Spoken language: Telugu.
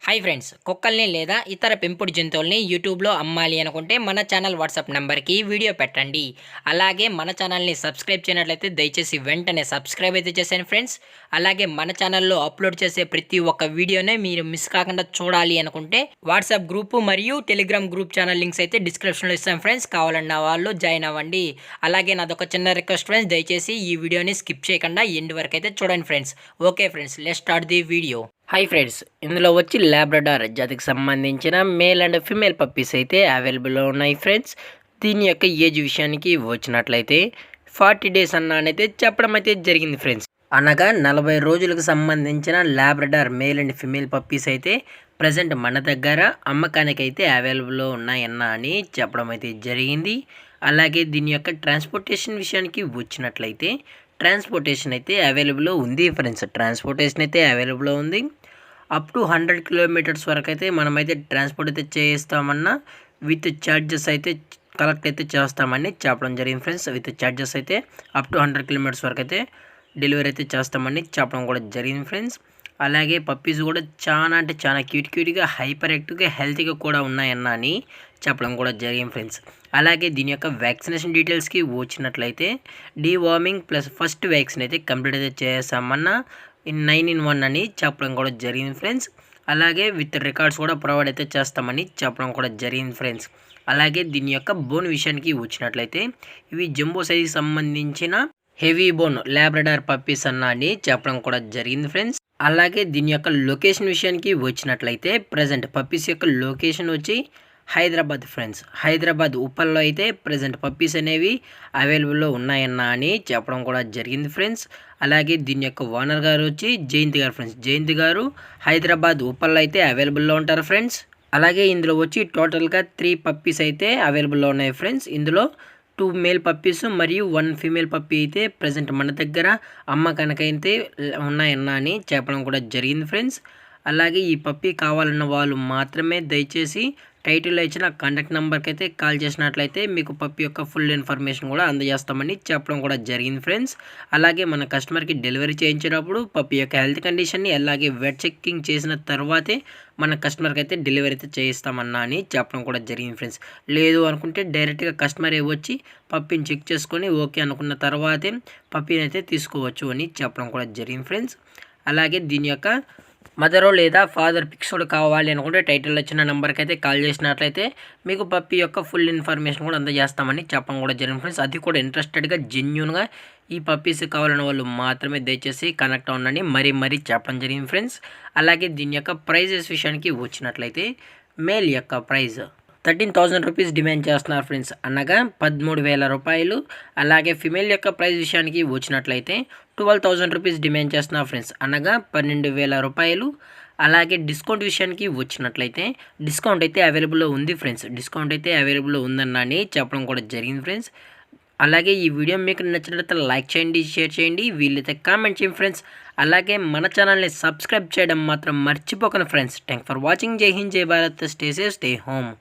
హాయ్ ఫ్రెండ్స్, కుక్కల్ని లేదా ఇతర పెంపుడు జంతువుల్ని యూట్యూబ్లో అమ్మాలి అనుకుంటే మన ఛానల్ వాట్సాప్ నెంబర్కి వీడియో పెట్టండి. అలాగే మన ఛానల్ని సబ్స్క్రైబ్ చేయనట్లయితే దయచేసి వెంటనే సబ్స్క్రైబ్ అయితే చేశాను ఫ్రెండ్స్. అలాగే మన ఛానల్లో అప్లోడ్ చేసే ప్రతి ఒక్క వీడియోనే మీరు మిస్ కాకుండా చూడాలి అనుకుంటే వాట్సాప్ గ్రూపు మరియు టెలిగ్రామ్ గ్రూప్ ఛానల్ లింక్స్ అయితే డిస్క్రిప్షన్లో ఇస్తాను ఫ్రెండ్స్. కావాలన్న వాళ్ళు జాయిన్ అవ్వండి. అలాగే నాదొక చిన్న రిక్వెస్ట్ ఫ్రెండ్స్, దయచేసి ఈ వీడియోని స్కిప్ చేయకుండా ఎండ్ వరకు అయితే చూడండి friends. Okay friends, let's start the video. Hi friends, ఇందులో వచ్చి లాబ్రడార్ జాతికి సంబంధించిన మేల్ అండ్ ఫీమేల్ పప్పీస్ అయితే అవైలబుల్లో ఉన్నాయి ఫ్రెండ్స్. దీని యొక్క ఏజ్ విషయానికి వచ్చినట్లయితే 40 డేస్ అన్ననైతే చెప్పడం అయితే జరిగింది ఫ్రెండ్స్. అనగా 40 రోజులకు సంబంధించిన Labrador male and female puppies అయితే ప్రజెంట్ మన దగ్గర అమ్మకానికి అయితే అవైలబుల్లో ఉన్నాయన్న అని చెప్పడం అయితే జరిగింది. అలాగే దీని యొక్క ట్రాన్స్పోర్టేషన్ విషయానికి వచ్చినట్లయితే ట్రాన్స్పోర్టేషన్ అయితే అవైలబుల్లో ఉంది ఫ్రెండ్స్. ట్రాన్స్పోర్టేషన్ అయితే అవైలబుల్లో ఉంది. అప్ టు 100 కిలోమీటర్స్ వరకు అయితే మనమైతే ట్రాన్స్పోర్ట్ అయితే చేస్తామన్నా విత్ ఛార్జెస్ అయితే కలెక్ట్ అయితే చేస్తామని చెప్పడం జరిగింది ఫ్రెండ్స్. విత్ ఛార్జెస్ అయితే అప్ టు 100 కిలోమీటర్స్ వరకు అయితే డెలివరీ అయితే చేస్తామని చెప్పడం కూడా జరిగింది ఫ్రెండ్స్. అలాగే పప్పీస్ కూడా చాలా అంటే చాలా క్యూట్గా హైపర్ యాక్టివ్గా హెల్తీగా కూడా ఉన్నాయన్న అని చెప్పడం కూడా జరిగింది ఫ్రెండ్స్. అలాగే దీని యొక్క వ్యాక్సినేషన్ డీటెయిల్స్కి వచ్చినట్లయితే డీవార్మింగ్ ప్లస్ ఫస్ట్ వ్యాక్సిన్ అయితే కంప్లీట్ అయితే చేసామన్న 9-in-1 అని చెప్పడం కూడా జరిగింది ఫ్రెండ్స్. అలాగే విత్ రికార్డ్స్ కూడా ప్రొవైడ్ అయితే చేస్తామని చెప్పడం కూడా జరిగింది ఫ్రెండ్స్. అలాగే దీని యొక్క బోన్ విషయానికి వచ్చినట్లయితే ఇవి జంబో సైజుకి సంబంధించిన హెవీ బోన్ లాబ్రడార్ పప్పీస్ అన్న అని చెప్పడం కూడా జరిగింది ఫ్రెండ్స్. అలాగే దీని యొక్క లొకేషన్ విషయానికి వచ్చినట్లయితే ప్రజెంట్ పప్పీస్ యొక్క లొకేషన్ వచ్చి హైదరాబాద్ ఫ్రెండ్స్. హైదరాబాద్ ఉప్పల్లో అయితే ప్రజెంట్ పప్పీస్ అనేవి అవైలబుల్లో ఉన్నాయన్న అని చెప్పడం కూడా జరిగింది ఫ్రెండ్స్. అలాగే దీని యొక్క ఓనర్ గారు వచ్చి జయంతి గారు ఫ్రెండ్స్. జయంతి గారు హైదరాబాద్ ఉప్పల్లో అయితే అవైలబుల్లో ఉంటారు ఫ్రెండ్స్. అలాగే ఇందులో వచ్చి టోటల్గా 3 పప్పీస్ అయితే అవైలబుల్లో ఉన్నాయి ఫ్రెండ్స్. ఇందులో 2 మేల్ పప్పీస్ మరియు 1 ఫీమేల్ పప్పీ అయితే ప్రజెంట్ మన దగ్గర అమ్మకానికైతే ఉన్నాయన్న అని చెప్పడం కూడా జరిగింది ఫ్రెండ్స్. అలాగే ఈ పప్పీ కావాలన్న వాళ్ళు మాత్రమే దయచేసి టైటిల్లో ఇచ్చిన కాంటాక్ట్ నెంబర్కి అయితే కాల్ చేసినట్లయితే మీకు పప్పీ యొక్క ఫుల్ ఇన్ఫర్మేషన్ కూడా అందజేస్తామని చెప్పడం కూడా జరిగింది ఫ్రెండ్స్. అలాగే మన కస్టమర్కి డెలివరీ చేయించేటప్పుడు పప్పీ యొక్క హెల్త్ కండిషన్ని అలాగే వెట్ చెకింగ్ చేసిన తర్వాతే మన కస్టమర్కి అయితే డెలివరీ అయితే చేయిస్తామన్నా అని చెప్పడం కూడా జరిగింది ఫ్రెండ్స్. లేదు అనుకుంటే డైరెక్ట్గా కస్టమరే వచ్చి పప్పీని చెక్ చేసుకొని ఓకే అనుకున్న తర్వాతే పప్పీని అయితే తీసుకోవచ్చు అని చెప్పడం కూడా జరిగింది ఫ్రెండ్స్. అలాగే దీని యొక్క మదరో లేదా ఫాదర్ పిక్స్ కావాలి అనుకుంటే టైటిల్లో వచ్చిన నెంబర్కి అయితే కాల్ చేసినట్లయితే మీకు పప్పీ యొక్క ఫుల్ ఇన్ఫర్మేషన్ కూడా అందజేస్తామని చెప్పడం కూడా జరిగింది ఫ్రెండ్స్. అది కూడా ఇంట్రెస్టెడ్గా జెన్యూన్గా ఈ పప్పీస్ కావాలన్న వాళ్ళు మాత్రమే దయచేసి కనెక్ట్ అవ్వండి మరీ చెప్పడం జరిగింది ఫ్రెండ్స్. అలాగే దీని యొక్క ప్రైజెస్ విషయానికి వచ్చినట్లయితే మేల్ యొక్క ప్రైజ్ 13,000 రూపీస్ డిమాండ్ చేస్తున్నారు ఫ్రెండ్స్, అనగా 13,000 రూపాయలు. అలాగే ఫిమేల్ యొక్క ప్రైస్ విషయానికి వచ్చినట్లయితే 12,000 రూపీస్ డిమాండ్ చేస్తున్నారు ఫ్రెండ్స్, అనగా 12,000 రూపాయలు. అలాగే డిస్కౌంట్ విషయానికి వచ్చినట్లయితే డిస్కౌంట్ అయితే అవైలబుల్లో ఉంది ఫ్రెండ్స్. డిస్కౌంట్ అయితే అవైలబుల్లో ఉందన్నని చెప్పడం కూడా జరిగింది ఫ్రెండ్స్. అలాగే ఈ వీడియో మీకు నచ్చినట్లయితే లైక్ చేయండి, షేర్ చేయండి, వీళ్ళైతే కామెంట్ చేయండి ఫ్రెండ్స్. అలాగే మన ఛానల్ని సబ్స్క్రైబ్ చేయడం మాత్రం మర్చిపోకండి ఫ్రెండ్స్. Thank for watching. జై హింద్, జై Bharat, stay safe, stay home.